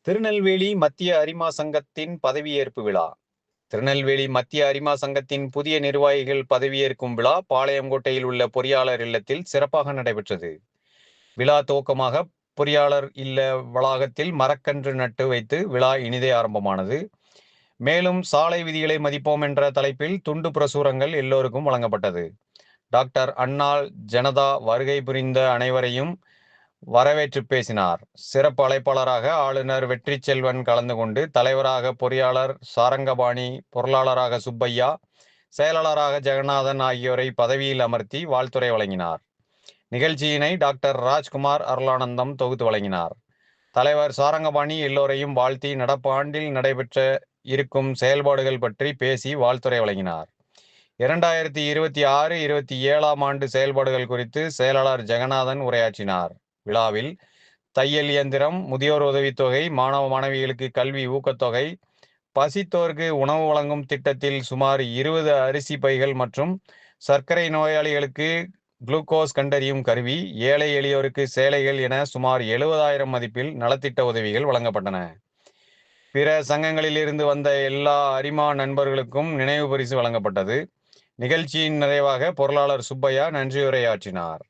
திருநெல்வேலி மத்திய அரிமா சங்கத்தின் பதவியேற்பு விழா. திருநெல்வேலி மத்திய அரிமா சங்கத்தின் புதிய நிர்வாகிகள் பதவியேற்கும் விழா பாளையங்கோட்டையில் உள்ள பொறியாளர் இல்லத்தில் சிறப்பாக நடைபெற்றது. விழா துவக்கமாக பொறியாளர் இல்ல வளாகத்தில் மரக்கன்று நட்டு வைத்து விழா இனிதே ஆரம்பமானது. மேலும் சாலை விதிகளை மதிப்போம் என்ற தலைப்பில் துண்டு பிரசுரங்கள் எல்லோருக்கும் வழங்கப்பட்டது. டாக்டர் அன்னாள் ஜனதா வருகை புரிந்த அனைவரையும் வரவேற்று பேசினார். சிறப்பு அழைப்பாளராக ஆளுநர் வெற்றி செல்வன் கலந்து கொண்டு தலைவராக பொறியாளர் சாரங்கபாணி, பொருளாளராக சுப்பையா, செயலாளராக ஜெகநாதன் ஆகியோரை பதவியில் அமர்த்தி வாழ்த்துரை வழங்கினார். நிகழ்ச்சியினை டாக்டர் ராஜ்குமார் அருளானந்தம் தொகுத்து வழங்கினார். தலைவர் சாரங்கபாணி எல்லோரையும் வாழ்த்தி நடப்பு ஆண்டில் நடைபெற்ற இருக்கும் செயல்பாடுகள் பற்றி பேசி வாழ்த்துரை வழங்கினார். 2026-27 ஆண்டு செயல்பாடுகள் குறித்து செயலாளர் ஜெகநாதன் உரையாற்றினார். விழாவில் தையல் இயந்திரம், முதியோர் உதவித்தொகை, மாணவ மாணவிகளுக்கு கல்வி ஊக்கத்தொகை, பசித்தோருக்கு உணவு வழங்கும் திட்டத்தில் சுமார் 20 அரிசி பைகள் மற்றும் சர்க்கரை நோயாளிகளுக்கு குளுக்கோஸ் கண்டறியும் கருவி, ஏழை எளியோருக்கு சேலைகள் என சுமார் 70,000 மதிப்பில் நலத்திட்ட உதவிகள் வழங்கப்பட்டன. பிற சங்கங்களில் இருந்து வந்த எல்லா அரிமா நண்பர்களுக்கும் நினைவு பரிசு வழங்கப்பட்டது. நிகழ்ச்சியின் நிறைவாக பொருளாளர் சுப்பையா நன்றியுரையாற்றினார்.